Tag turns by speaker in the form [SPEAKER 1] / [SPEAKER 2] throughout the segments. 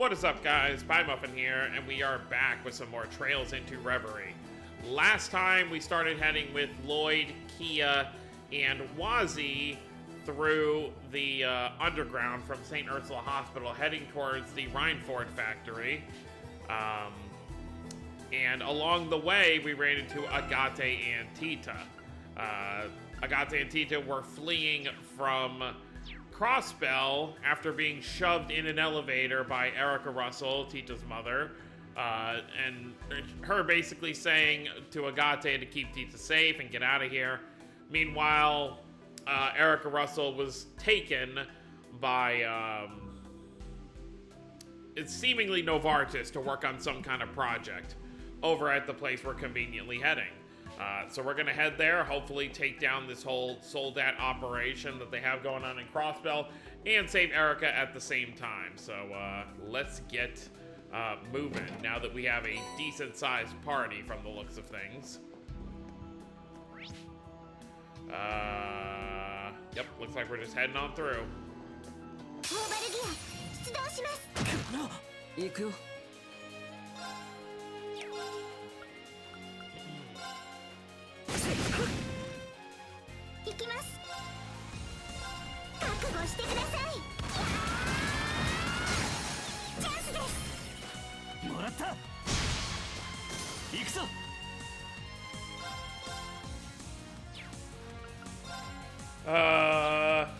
[SPEAKER 1] What is up, guys? Pie Muffin here, and we are back with some more Trails into Reverie. Last time we started heading with Lloyd, Kia, and Wazzy through the underground from St. Ursula Hospital, heading towards the Rhineford factory. And along the way, we ran into Agate and Tita. Agate and Tita were fleeing from Crossbell after being shoved in an elevator by Erica Russell, Tita's mother, and her basically saying to Agate to keep Tita safe and get out of here. Meanwhile, Erica Russell was taken by it's seemingly Novartis to work on some kind of project over at the place we're conveniently heading. So we're going to head there, hopefully take down this whole Soldat operation that they have going on in Crossbell, and save Erica at the same time. So let's get moving now that we have a decent-sized party from the looks of things. Yep, looks like we're just heading on through.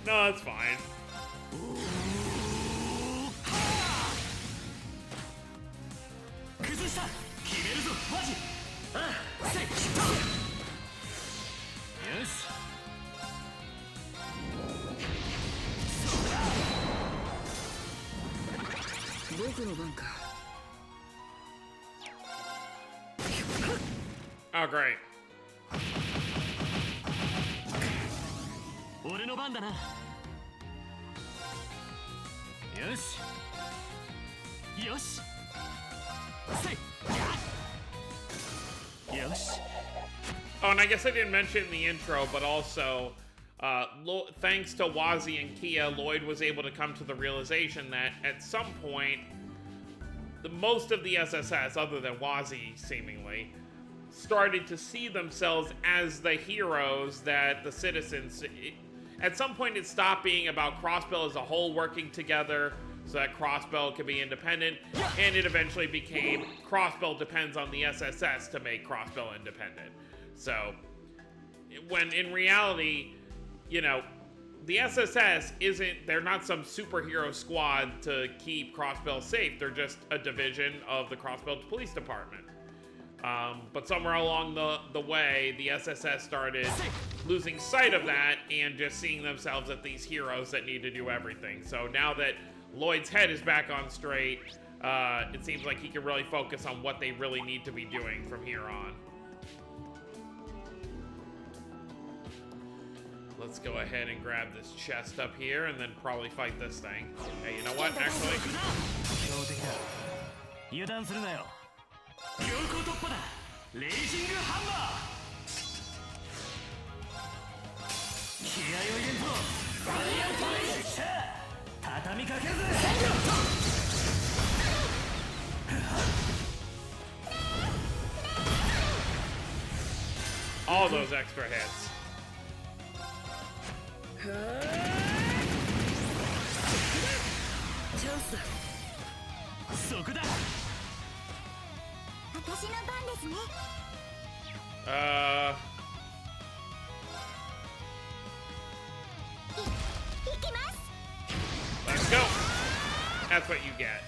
[SPEAKER 1] No, it's fine. Oh, great. Oh, and I guess I didn't mention in the intro, but also, thanks to Wazzy and Kia, Lloyd was able to come to the realization that at some point, most of the SSS, other than Wazzy seemingly, started to see themselves as the heroes that the citizens... At some point, it stopped being about Crossbell as a whole working together so that Crossbell could be independent, and it eventually became Crossbell depends on the SSS to make Crossbell independent. So, when in reality, you know, the SSS they're not some superhero squad to keep Crossbell safe. They're just a division of the Crossbell Police Department. But somewhere along the way, the SSS started losing sight of that and just seeing themselves as these heroes that need to do everything. So now that Lloyd's head is back on straight, it seems like he can really focus on what they really need to be doing from here on. Let's go ahead and grab this chest up here and then probably fight this thing. Hey, you know what, actually? All those extra hits. Let's go. That's what you get.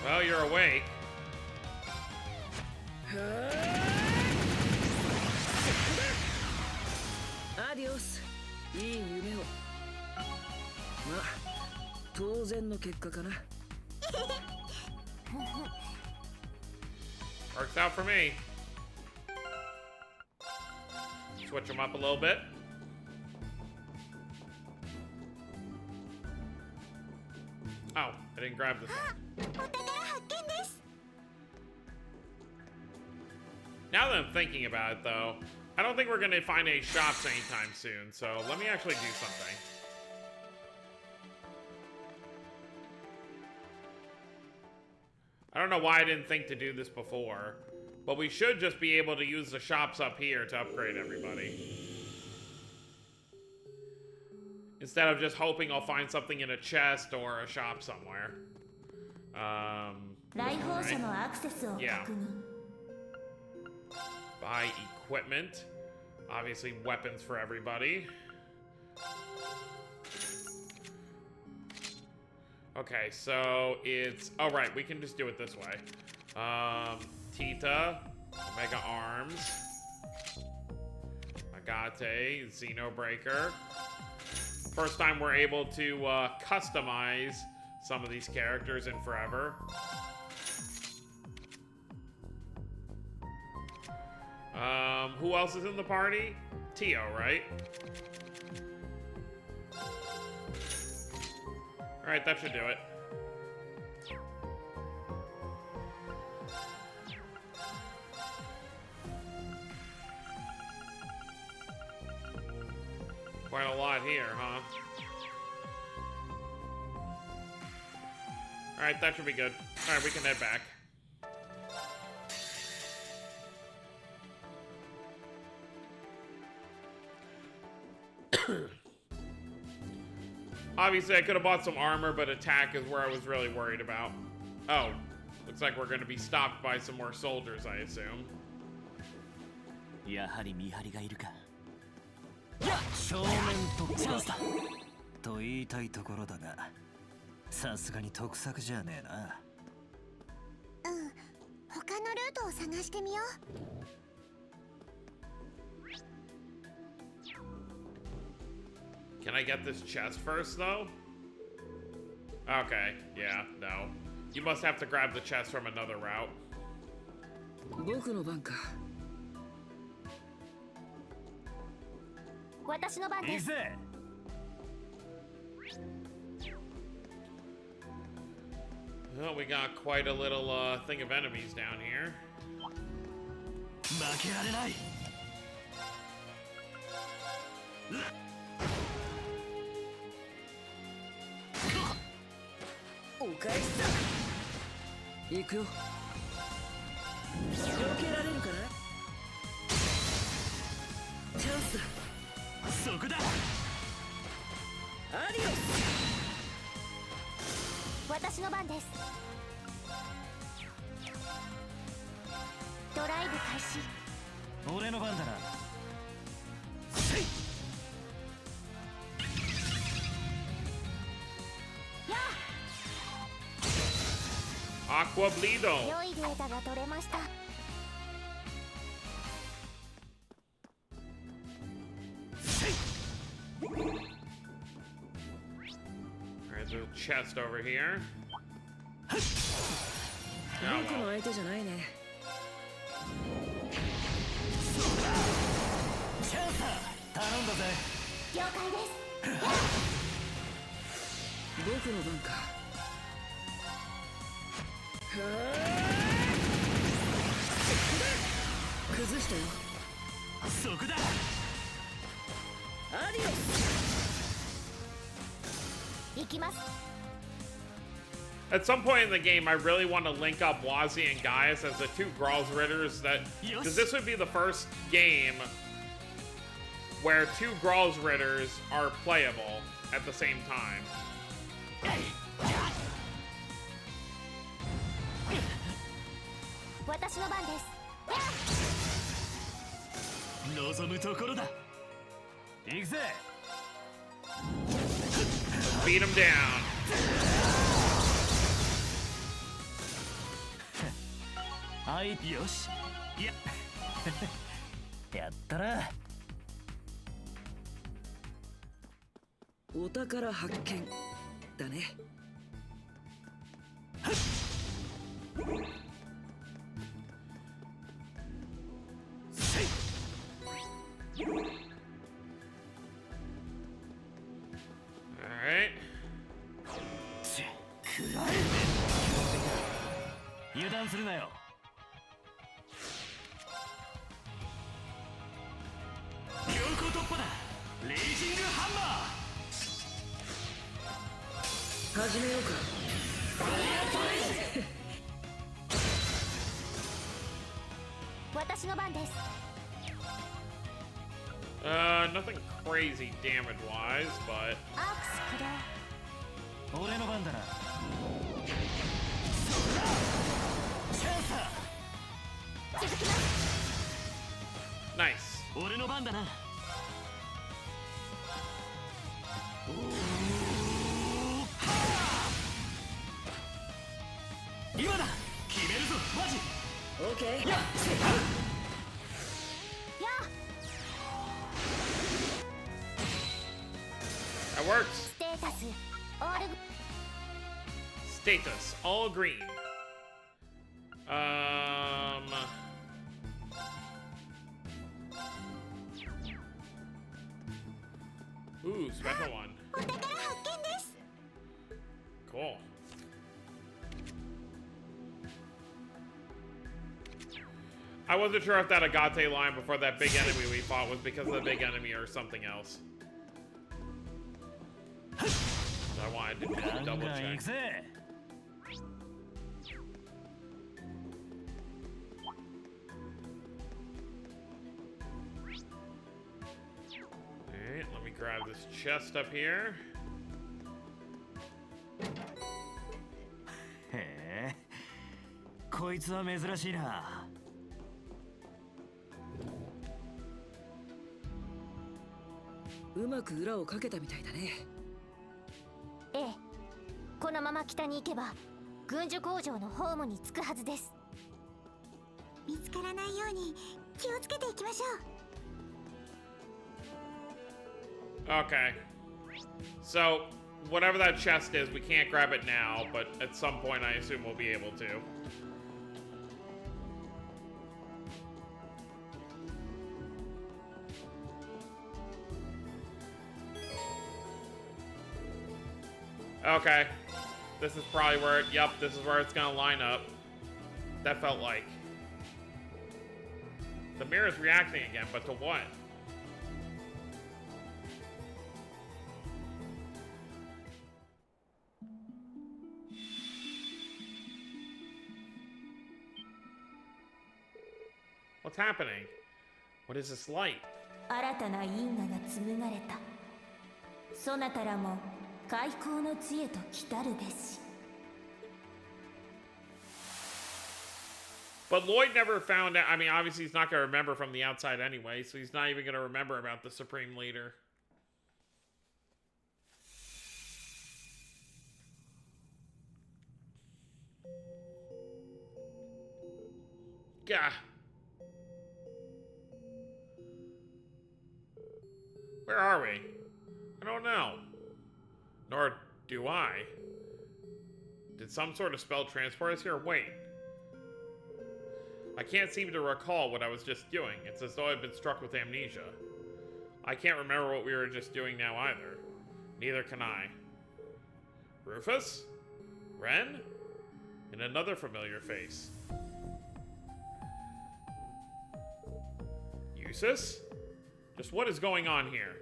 [SPEAKER 1] Well, you're awake.
[SPEAKER 2] Adios. いい夢を。まあ、当然の結果かな。
[SPEAKER 1] Works out for me. Switch them up a little bit. Oh, I didn't grab this one. Now that I'm thinking about it, though, I don't think we're going to find any shops anytime soon, so let me actually do something. I don't know why I didn't think to do this before, but we should just be able to use the shops up here to upgrade everybody. Instead of just hoping I'll find something in a chest or a shop somewhere. Right. Yeah. Buy equipment. Obviously weapons for everybody. Okay, so it's... Oh, right, we can just do it this way. Tita, Omega Arms, Agate, Xenobreaker. First time we're able to customize some of these characters in forever. Who else is in the party? Tio, right? Alright, that should do it. Quite a lot here, huh? Alright, that should be good. Alright, we can head back. Obviously, I could have bought some armor, but attack is where I was really worried about. Oh, looks like we're going to be stopped by some more soldiers, I assume.
[SPEAKER 2] やはり見張りがいるか。正面突破チャンスだと言いたいところだが、さすがに得策じゃねえな。
[SPEAKER 3] 他のルートを探してみよう。
[SPEAKER 1] Can I get this chest first, though? Okay, yeah, no. You must have to grab the chest from another route.
[SPEAKER 2] 僕の番か。
[SPEAKER 3] 私の番です。
[SPEAKER 1] Well, we got quite a little thing of enemies down here.
[SPEAKER 2] 負けられない。お返しだ。行くよ。避けられるかな。チャンスだ。そこだ。アディオス。
[SPEAKER 3] 私の番です。ドライブ開始。
[SPEAKER 2] 俺の番だな。
[SPEAKER 1] Aqua Bleedo.
[SPEAKER 3] 良いデータが取れました。
[SPEAKER 1] Alright, there's a chest over here.
[SPEAKER 2] 僕の相手じゃないね。チャンスだ。頼んだぜ。
[SPEAKER 3] 了解です。
[SPEAKER 2] 僕の番か。崩したよ。そこだ。アディオス。
[SPEAKER 3] 行きます。
[SPEAKER 1] At some point in the game, I really want to link up Wazi and Gaius as the two Gralls Ritters that... Because this would be the first game where two Gralls Ritters are playable at the same time.
[SPEAKER 3] 私の番です。
[SPEAKER 2] 望むところだ。行くぜ。
[SPEAKER 1] Beat him down.
[SPEAKER 2] はい、よし。いや、やったな。お宝発見だね。
[SPEAKER 1] Alright.
[SPEAKER 2] 食らえ油断するなよ。強行突破だ。レイジングハンマー。始めようか。ファイアトレイジ。
[SPEAKER 3] 私の番です。
[SPEAKER 1] Nothing crazy damage-wise, but...
[SPEAKER 3] アークス起動。
[SPEAKER 2] 俺の番だな。そらチャンスだ。
[SPEAKER 3] 続きます。
[SPEAKER 1] Nice.
[SPEAKER 2] 俺の番だな。今だ。決めるぞマジ。オッケー。やっ。
[SPEAKER 1] That works.
[SPEAKER 3] ステータスオール
[SPEAKER 1] Status, all green. Ooh, special one.
[SPEAKER 3] お宝発見です。
[SPEAKER 1] Cool. I wasn't sure if that Agate line before that big enemy we fought was because of the big enemy or something else. I wanted to just double check. Alright, let me grab this chest up here.
[SPEAKER 2] へえ、こいつは珍しいな。
[SPEAKER 4] うまく裏をかけたみたいだね。
[SPEAKER 3] ええ、このまま北に行けば軍需工場のホームに着くはずです。見つからないように気をつけていきましょう。
[SPEAKER 1] Okay. So, whatever that chest is, we can't grab it now, but at some point I assume we'll be able to. Okay. This is probably where yep, this is where it's gonna line up. That felt like. The mirror's reacting again, but to what? What's happening? What is this light?
[SPEAKER 3] 新たな因果が紡がれた。そなたらも開口の地へと来たるべし。
[SPEAKER 1] But Lloyd never found out. I mean, obviously he's not going to remember from the outside anyway, so he's not even going to remember about the Supreme Leader. Gah. Where are we? I don't know. Nor do I. Did some sort of spell transport us here? Wait. I can't seem to recall what I was just doing. It's as though I've been struck with amnesia. I can't remember what we were just doing now either. Neither can I. Rufus? Ren? And another familiar face. Eustace? Just what is going on here?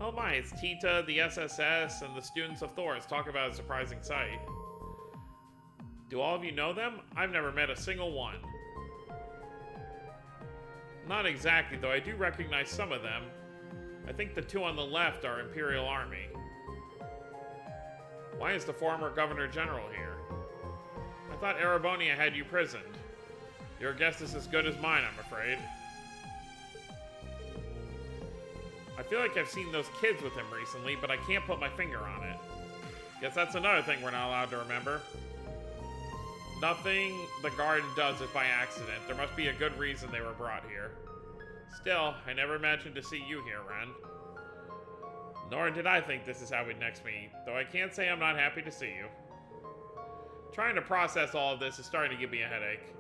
[SPEAKER 1] Oh my, it's Tita, the SSS, and the students of Thor's talk about a surprising sight. Do all of you know them? I've never met a single one. Not exactly, though I do recognize some of them. I think the two on the left are Imperial Army. Why is the former Governor General here? I thought Erebonia had you prisoned. Your guess is as good as mine, I'm afraid. I feel like I've seen those kids with him recently, but I can't put my finger on it. Guess that's another thing we're not allowed to remember. Nothing the garden does is by accident. There must be a good reason they were brought here. Still, I never imagined to see you here, Ren. Nor did I think this is how we'd next meet, though I can't say I'm not happy to see you. Trying to process all of this is starting to give me a headache.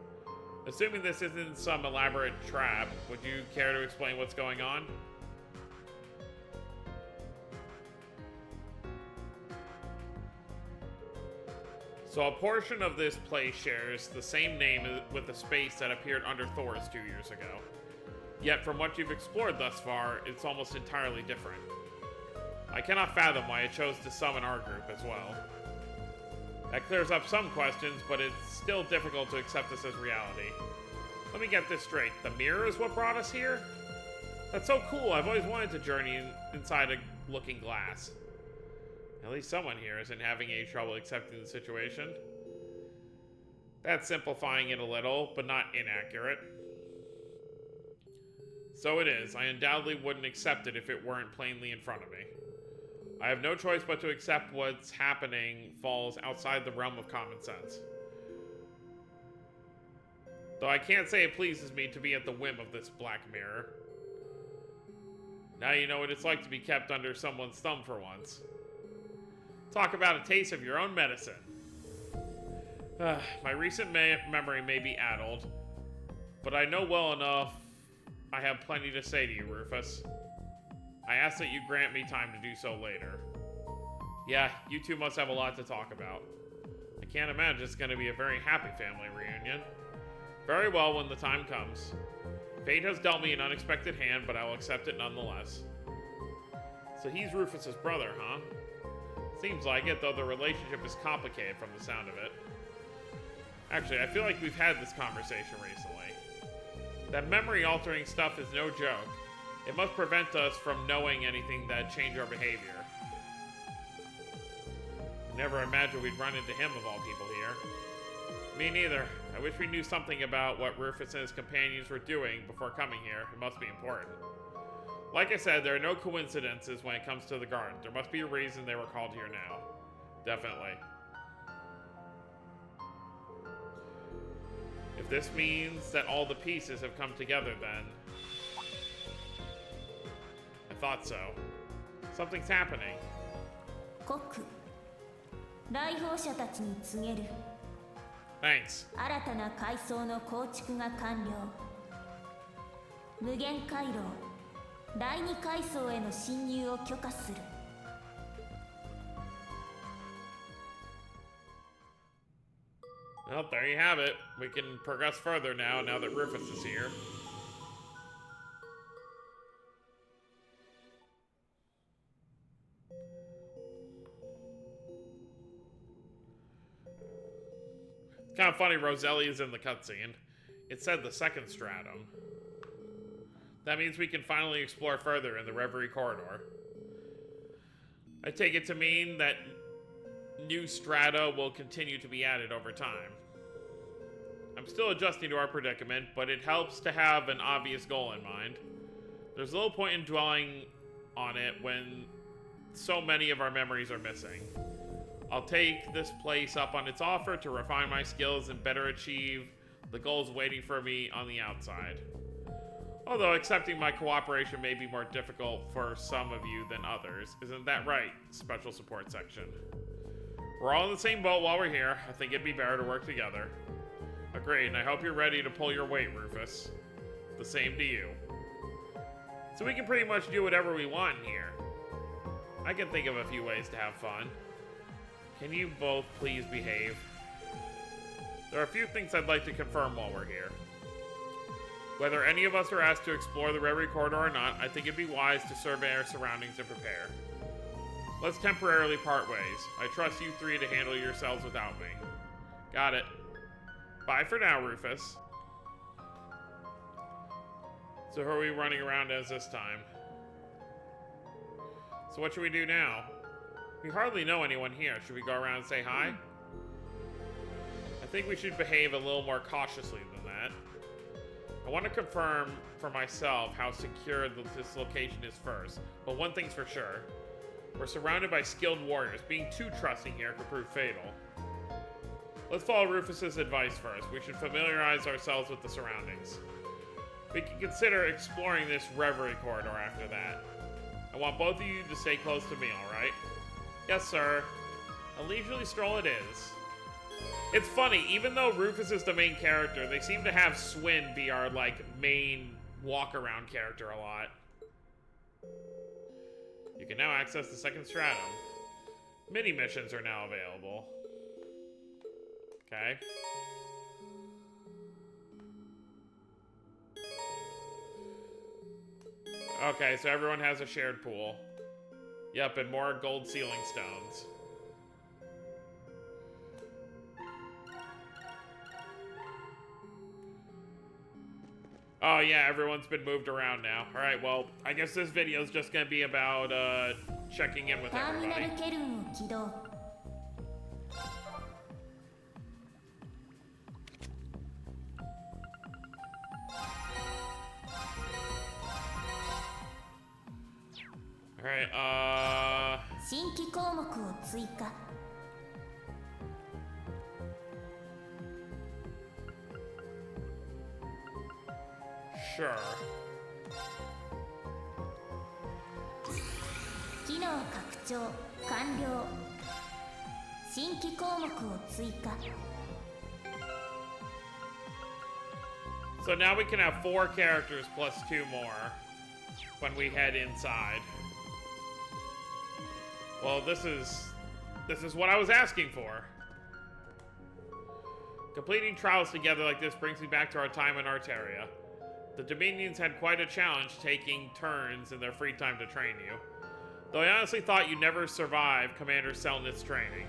[SPEAKER 1] Assuming this isn't some elaborate trap, would you care to explain what's going on? So a portion of this place shares the same name with the space that appeared under Thor's 2 years ago. Yet from what you've explored thus far, it's almost entirely different. I cannot fathom why it chose to summon our group as well. That clears up some questions, but it's still difficult to accept this as reality. Let me get this straight. The mirror is what brought us here? That's so cool. I've always wanted to journey inside a looking glass. At least someone here isn't having any trouble accepting the situation. That's simplifying it a little, but not inaccurate. So it is. I undoubtedly wouldn't accept it if it weren't plainly in front of me. I have no choice but to accept what's happening falls outside the realm of common sense. Though I can't say it pleases me to be at the whim of this black mirror. Now you know what it's like to be kept under someone's thumb for once. Talk about a taste of your own medicine. My recent memory may be addled, but I know well enough I have plenty to say to you, Rufus. I ask that you grant me time to do so later. Yeah, you two must have a lot to talk about. I can't imagine it's going to be a very happy family reunion. Very well when the time comes. Fate has dealt me an unexpected hand, but I will accept it nonetheless. So he's Rufus's brother, huh? Seems like it, though the relationship is complicated from the sound of it. Actually, I feel like we've had this conversation recently. That memory-altering stuff is no joke. It must prevent us from knowing anything that change our behavior. Never imagined we'd run into him of all people here. Me neither. I wish we knew something about what Rufus and his companions were doing before coming here. It must be important. Like I said, there are no coincidences when it comes to the garden. There must be a reason they were called here now. Definitely. If this means that all the pieces have come together, then... I thought so. Something's happening.
[SPEAKER 3] 国来訪者たちに告げる
[SPEAKER 1] Thanks.
[SPEAKER 3] 新たな階層の構築が完了無限回廊第二階層への侵入を許可する
[SPEAKER 1] Well, there you have it. We can progress further now that Rufus is here. It's kind of funny, Roselli is in the cutscene. It said the second stratum. That means we can finally explore further in the Reverie corridor. I take it to mean that new strata will continue to be added over time. I'm still adjusting to our predicament, but it helps to have an obvious goal in mind. There's little point in dwelling on it when so many of our memories are missing. I'll take this place up on its offer to refine my skills and better achieve the goals waiting for me on the outside. Although accepting my cooperation may be more difficult for some of you than others. Isn't that right, Special Support Section? We're all in the same boat while we're here. I think it'd be better to work together. Agreed, and I hope you're ready to pull your weight, Rufus. The same to you. So we can pretty much do whatever we want here. I can think of a few ways to have fun. Can you both please behave? There are a few things I'd like to confirm while we're here. Whether any of us are asked to explore the Reverie corridor or not, I think it'd be wise to survey our surroundings and prepare. Let's temporarily part ways. I trust you three to handle yourselves without me. Got it. Bye for now, Rufus. So who are we running around as this time? So what should we do now? We hardly know anyone here. Should we go around and say hi? I think we should behave a little more cautiously than that. I want to confirm for myself how secure this location is first, but one thing's for sure. We're surrounded by skilled warriors. Being too trusting here could prove fatal. Let's follow Rufus's advice first. We should familiarize ourselves with the surroundings. We can consider exploring this Reverie corridor after that. I want both of you to stay close to me, alright? Yes, sir. A leisurely stroll it is. It's funny, even though Rufus is the main character, they seem to have Swin be our, like, main walk-around character a lot. You can now access the second stratum. Mini missions are now available. Okay. Okay, so everyone has a shared pool. Yep, and more gold ceiling stones. Oh yeah, everyone's been moved around now. Alright, well, I guess this video is just gonna be about, checking in with everybody. Alright,
[SPEAKER 3] 新規項目を追加
[SPEAKER 1] sure.
[SPEAKER 3] 機能拡張完了新規項目を追加
[SPEAKER 1] So now we can have 4 characters plus 2 more when we head inside. Well, this is what I was asking for. Completing trials together like this brings me back to our time in Arteria. The Dominions had quite a challenge taking turns in their free time to train you. Though I honestly thought you'd never survive Commander Selnit's training.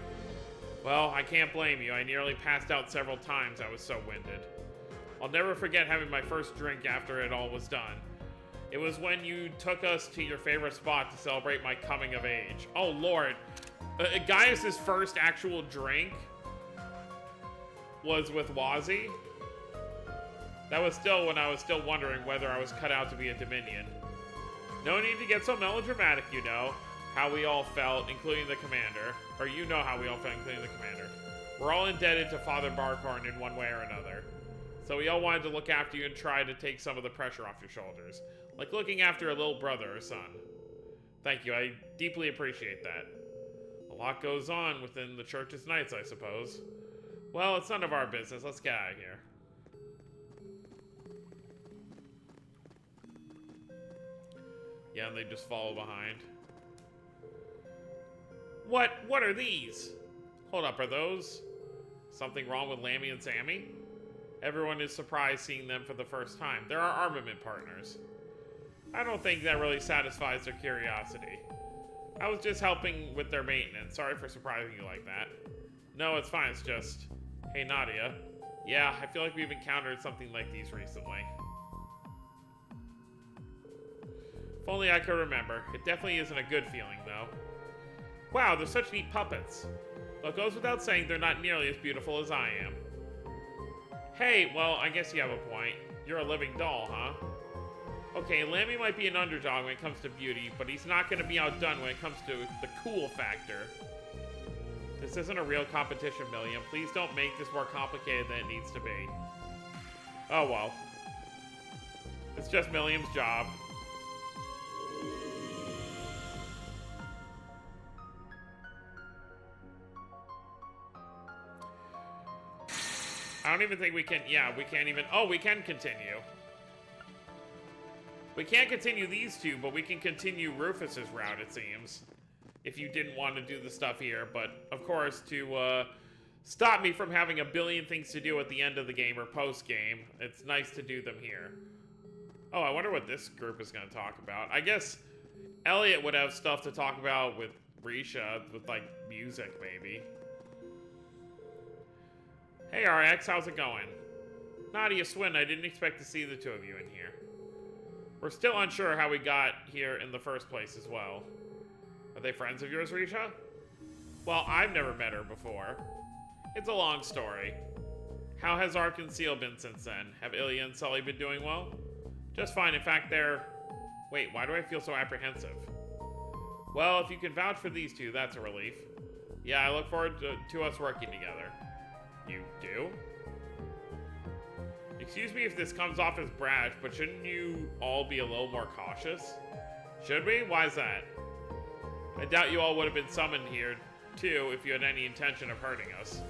[SPEAKER 1] Well, I can't blame you. I nearly passed out several times, I was so winded. I'll never forget having my first drink after it all was done. It was when you took us to your favorite spot to celebrate my coming of age. Oh lord. Gaius' first actual drink was with Wazzy. That was still when I was still wondering whether I was cut out to be a Dominion. No need to get so melodramatic, you know how we all felt, including the commander. Or you know how we all felt, including the commander. We're all indebted to Father Barkhorn in one way or another. So we all wanted to look after you and try to take some of the pressure off your shoulders. Like looking after a little brother or son. Thank you, I deeply appreciate that. A lot goes on within the Church's Knights, I suppose. Well, it's none of our business. Let's get out of here. Yeah, and they just follow behind. What are these? Hold up, are those something wrong with Lammy and Sammy? Everyone is surprised seeing them for the first time. They're our armament partners. I don't think that really satisfies their curiosity. I was just helping with their maintenance. Sorry for surprising you like that. No, it's fine. It's just... Hey, Nadia. Yeah, I feel like we've encountered something like these recently. If only I could remember. It definitely isn't a good feeling, though. Wow, they're such neat puppets. Well, it goes without saying they're not nearly as beautiful as I am. Hey, well, I guess you have a point. You're a living doll, huh? Okay, Lammy might be an underdog when it comes to beauty, but he's not going to be outdone when it comes to the cool factor. This isn't a real competition, Milliam. Please don't make this more complicated than it needs to be. Oh, well. It's just Milliam's job. I don't even think we can... Yeah, we can't even... Oh, we can continue. We can't continue these two, but we can continue Rufus's route, it seems. If you didn't want to do the stuff here. But, of course, to stop me from having a billion things to do at the end of the game or post-game, it's nice to do them here. Oh, I wonder what this group is going to talk about. I guess Elliot would have stuff to talk about with Risha, with, like, music, maybe. Hey, RX, how's it going? Nadia, Swin, I didn't expect to see the two of you in here. We're still unsure how we got here in the first place as well. Are they friends of yours, Risha? Well, I've never met her before. It's a long story. How has Ark and Seal been since then? Have Ilya and Sully been doing well? Just fine. In fact, they're... Wait, why do I feel so apprehensive? Well, if you can vouch for these two, that's a relief. Yeah, I look forward to us working together. You do? Excuse me if this comes off as brash, but shouldn't you all be a little more cautious? Should we? Why is that? I doubt you all would have been summoned here, too, if you had any intention of hurting us.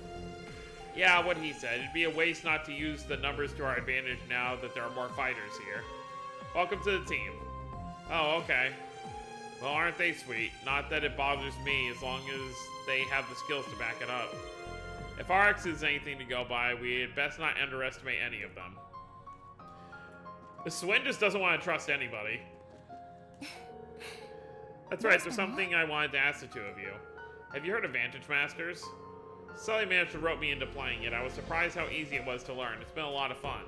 [SPEAKER 1] Yeah, what he said. It'd be a waste not to use the numbers to our advantage now that there are more fighters here. Welcome to the team. Oh, okay. Well, aren't they sweet? Not that it bothers me as long as they have the skills to back it up. If RX is anything to go by, we'd best not underestimate any of them. The Swin just doesn't want to trust anybody. That's right, there's something I wanted to ask the two of you. Have you heard of Vantage Masters? Sully managed to rope me into playing it. I was surprised how easy it was to learn. It's been a lot of fun.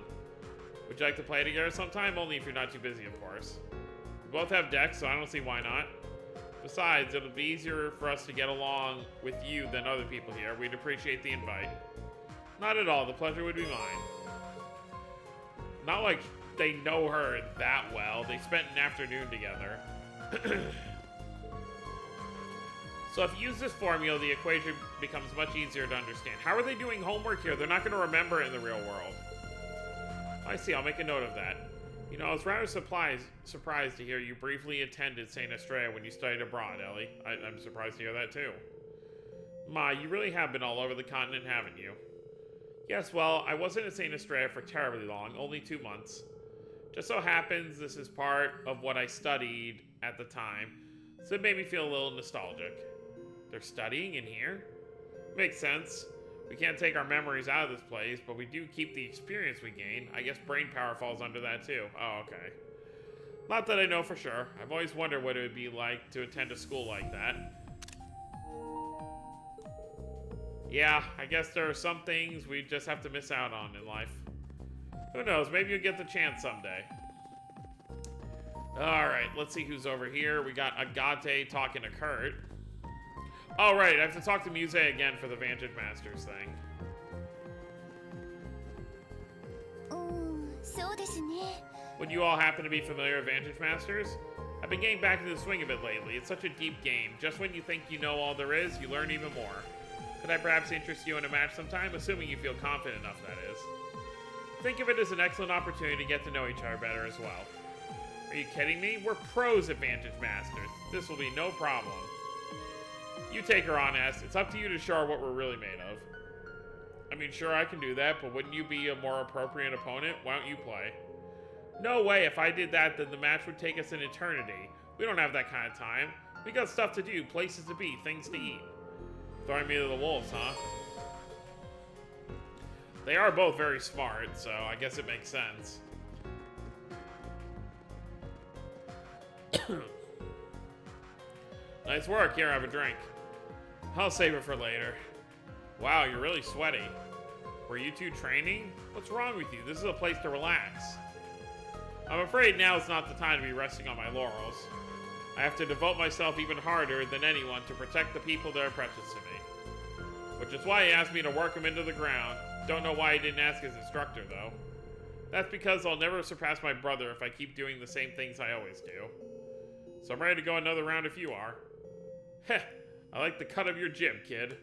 [SPEAKER 1] Would you like to play together sometime? Only if you're not too busy, of course. We both have decks, so I don't see why not. Besides, it'll be easier for us to get along with you than other people here. We'd appreciate the invite. Not at all. The pleasure would be mine. Not like they know her that well. They spent an afternoon together. So if you use this formula, the equation becomes much easier to understand. How are they doing homework here? They're not going to remember it in the real world. I see. I'll make a note of that. You know, I was rather surprised to hear you briefly attended St. Estrella when you studied abroad, Ellie. I'm surprised to hear that, too. Ma, you really have been all over the continent, haven't you? Yes, well, I wasn't at St. Estrella for terribly long, only 2 months. Just so happens this is part of what I studied at the time, so it made me feel a little nostalgic. They're studying in here? Makes sense. We can't take our memories out of this place, but we do keep the experience we gain. I guess brain power falls under that too. Oh, okay. Not that I know for sure. I've always wondered what it would be like to attend a school like that. Yeah, I guess there are some things we just have to miss out on in life. Who knows, maybe you'll get the chance someday. Alright, let's see who's over here. We got Agate talking to Kurt. Oh, right, I have to talk to Muse again for the Vantage Masters thing. Would you all happen to be familiar with Vantage Masters? I've been getting back into the swing of it lately. It's such a deep game. Just when you think you know all there is, you learn even more. Could I perhaps interest you in a match sometime, assuming you feel confident enough, that is? Think of it as an excellent opportunity to get to know each other better as well. Are you kidding me? We're pros at Vantage Masters. This will be no problem. You take her on, S. It's up to you to show her what we're really made of. I mean, sure, I can do that, but wouldn't you be a more appropriate opponent? Why don't you play? No way. If I did that, then the match would take us an eternity. We don't have that kind of time. We got stuff to do, places to be, things to eat. Throwing me to the wolves, huh? They are both very smart, so I guess it makes sense. Nice work. Here, have a drink. I'll save it for later. Wow, you're really sweaty. Were you two training? What's wrong with you? This is a place to relax. I'm afraid now is not the time to be resting on my laurels. I have to devote myself even harder than anyone to protect the people that are precious to me. Which is why he asked me to work him into the ground. Don't know why he didn't ask his instructor, though. That's because I'll never surpass my brother if I keep doing the same things I always do. So I'm ready to go another round if you are. Heh, I like the cut of your jib, kid.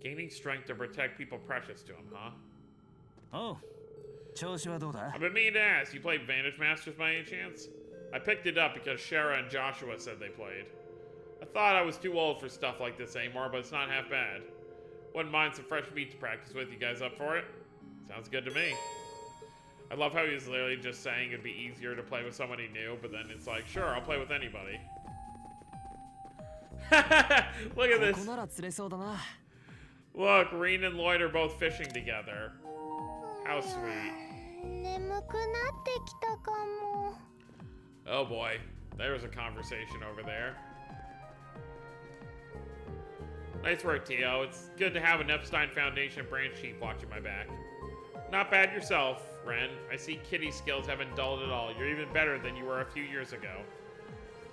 [SPEAKER 1] Gaining strength to protect people precious to him, huh?
[SPEAKER 2] Oh,
[SPEAKER 1] I've been meaning to ask, you played Vantage Masters by any chance? I picked it up because Shara and Joshua said they played. I thought I was too old for stuff like this anymore, but it's not half bad. Wouldn't mind some fresh meat to practice with. You guys up for it? Sounds good to me. I love how he's literally just saying it'd be easier to play with somebody new, but then it's like, sure, I'll play with anybody. Look at this. Look, Reen and Lloyd are both fishing together. How sweet. Oh boy, there's a conversation over there. Nice work, Tio. It's good to have an Epstein Foundation branch chief watching my back. Not bad yourself, Ren. I see Kitty's skills haven't dulled at all. You're even better than you were a few years ago.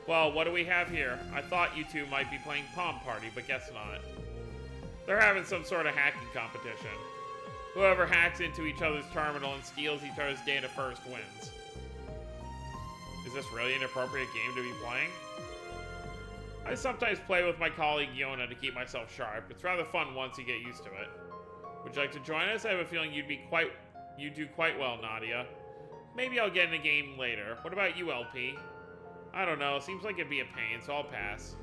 [SPEAKER 1] Well, what do we have here? I thought you two might be playing Palm Party, but guess not. They're having some sort of hacking competition. Whoever hacks into each other's terminal and steals each other's data first wins. Is this really an appropriate game to be playing? I sometimes play with my colleague Yona to keep myself sharp. It's rather fun once you get used to it. Would you like to join us? I have a feeling you'd do quite well, Nadia. Maybe I'll get in a game later. What about you, LP? I don't know. Seems like it'd be a pain, so I'll pass.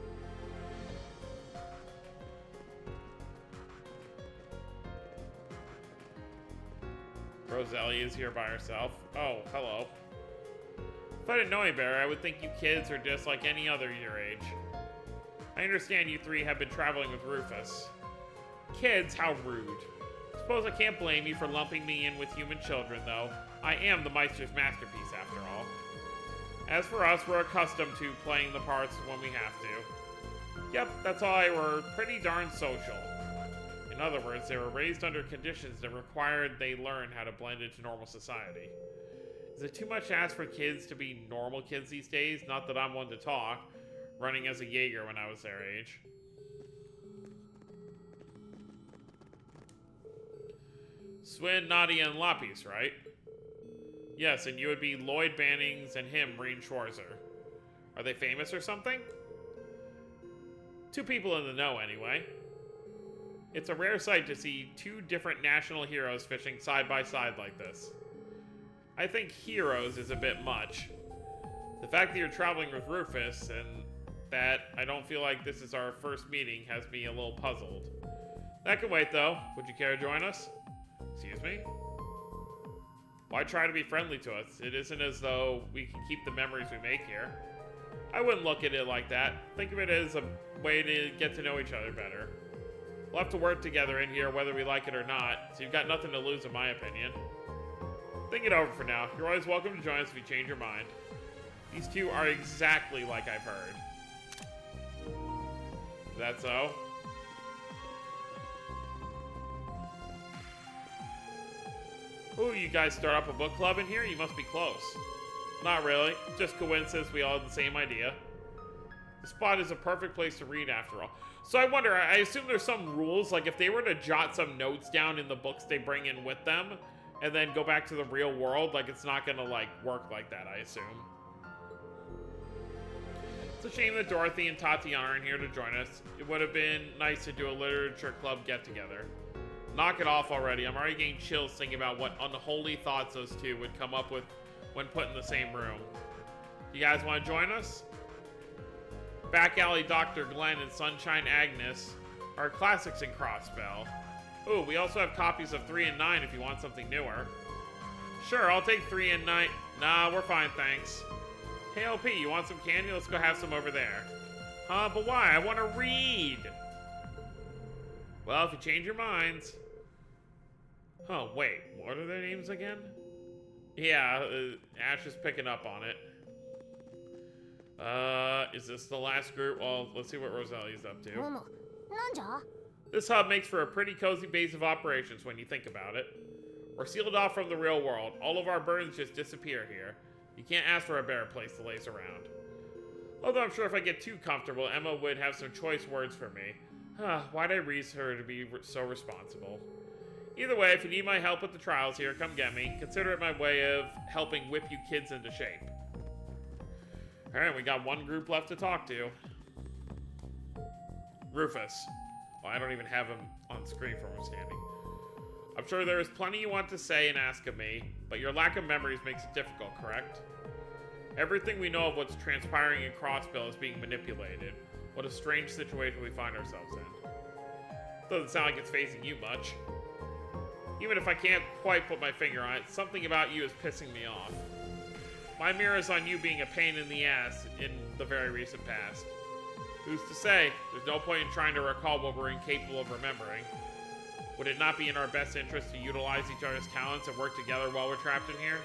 [SPEAKER 1] Roselli is here by herself. Oh, hello. If I didn't know any better, I would think you kids are just like any other your age. I understand you three have been traveling with Rufus. Kids, how rude. Suppose I can't blame you for lumping me in with human children, though. I am the Meister's masterpiece, after all. As for us, we're accustomed to playing the parts when we have to. Yep, that's why we're pretty darn social. In other words, they were raised under conditions that required they learn how to blend into normal society. Is it too much to ask for kids to be normal kids these days? Not that I'm one to talk, running as a Jaeger when I was their age. Swin, Nadia, and Lapis, right? Yes, and you would be Lloyd Bannings and him, Breen Schwarzer. Are they famous or something? Two people in the know, anyway. It's a rare sight to see two different national heroes fishing side by side like this. I think heroes is a bit much. The fact that you're traveling with Rufus and that I don't feel like this is our first meeting has me a little puzzled. That can wait, though. Would you care to join us? Excuse me? Why try to be friendly to us? It isn't as though we can keep the memories we make here. I wouldn't look at it like that. Think of it as a way to get to know each other better. We'll have to work together in here whether we like it or not, so you've got nothing to lose in my opinion. Think it over for now. You're always welcome to join us if you change your mind. These two are exactly like I've heard. Is that so? Ooh, you guys start up a book club in here? You must be close. Not really. Just coincidence we all had the same idea. The spot is a perfect place to read after all. So I wonder, I assume there's some rules, like if they were to jot some notes down in the books they bring in with them, and then go back to the real world, like it's not gonna like work like that, I assume. It's a shame that Dorothy and Tatiana aren't here to join us. It would have been nice to do a literature club get-together. Knock it off already. I'm already getting chills thinking about what unholy thoughts those two would come up with when put in the same room. You guys want to join us? Back Alley Dr. Glenn and Sunshine Agnes are classics in Crossbell. Ooh, we also have copies of 3 and 9 if you want something newer. Sure, I'll take 3 and 9. Nah, we're fine, thanks. Hey, LP, you want some candy? Let's go have some over there. Huh, but why? I want to read. Well, if you change your minds. Oh, wait, what are their names again? Yeah, Ash is picking up on it. Is this the last group? Well, let's see what Roselli's up to. This hub makes for a pretty cozy base of operations when you think about it. We're sealed off from the real world. All of our burdens just disappear here. You can't ask for a better place to laze around. Although I'm sure if I get too comfortable, Emma would have some choice words for me. Why'd I raise her to be so responsible? Either way, if you need my help with the trials here, come get me. Consider it my way of helping whip you kids into shape. Alright, we got one group left to talk to. Rufus. Well, I don't even have him on screen from where I'm standing. I'm sure there is plenty you want to say and ask of me, but your lack of memories makes it difficult, correct? Everything we know of what's transpiring in Crossbell is being manipulated. What a strange situation we find ourselves in. Doesn't sound like it's facing you much. Even if I can't quite put my finger on it, something about you is pissing me off. My mirror is on you being a pain in the ass in the very recent past. Who's to say? There's no point in trying to recall what we're incapable of remembering. Would it not be in our best interest to utilize each other's talents and work together while we're trapped in here?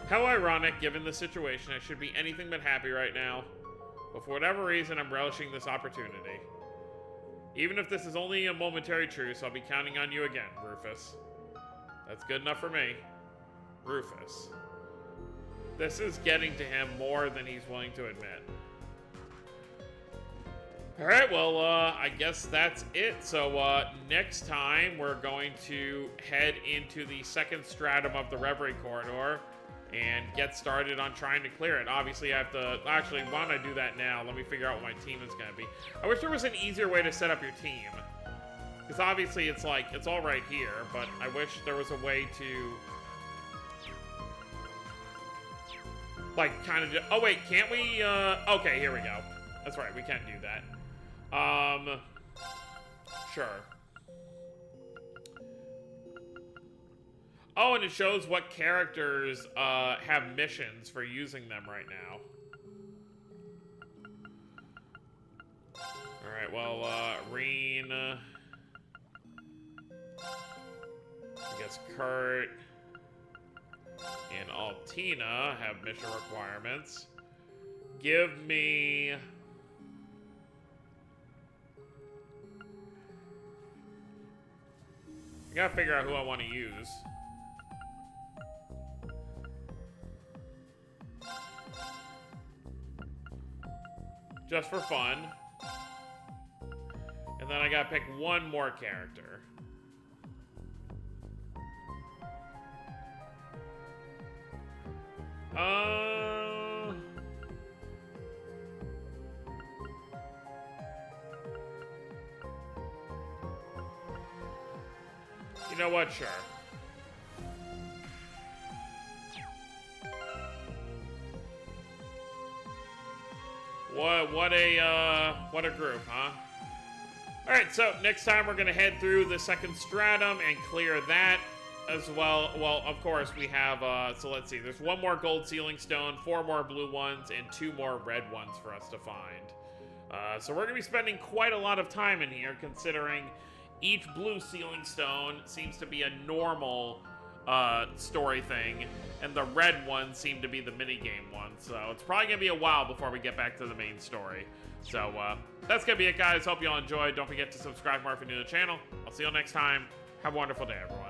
[SPEAKER 1] How ironic, given the situation. I should be anything but happy right now. But for whatever reason, I'm relishing this opportunity. Even if this is only a momentary truce, I'll be counting on you again, Rufus. That's good enough for me. Rufus. This is getting to him more than he's willing to admit. Alright, well, I guess that's it. So, next time, we're going to head into the second stratum of the Reverie corridor and get started on trying to clear it. Obviously, I have to... Actually, why don't I do that now? Let me figure out what my team is going to be. I wish there was an easier way to set up your team. Because obviously, it's like, it's all right here, but I wish there was a way to... like, kind of... Oh, wait, can't we... Okay, here we go. That's right, we can do that. Sure. Oh, and it shows what characters have missions for using them right now. Alright, well, Reen... I guess Kurt and Altina have mission requirements. Give me... I gotta figure out who I want to use. Just for fun. And then I gotta pick one more character. You know what? Sure. What a group, huh? All right, so next time we're gonna head through the second stratum and clear that as well. Well, of course we have. So let's see. There's one more gold sealing stone, 4 more blue ones, and 2 more red ones for us to find. So we're gonna be spending quite a lot of time in here, considering each blue sealing stone seems to be a normal story thing, and the red ones seem to be the minigame ones. So it's probably gonna be a while before we get back to the main story. So that's gonna be it, guys. Hope you all enjoyed. Don't forget to subscribe more if you're new to the channel. I'll see you all next time. Have a wonderful day, everyone.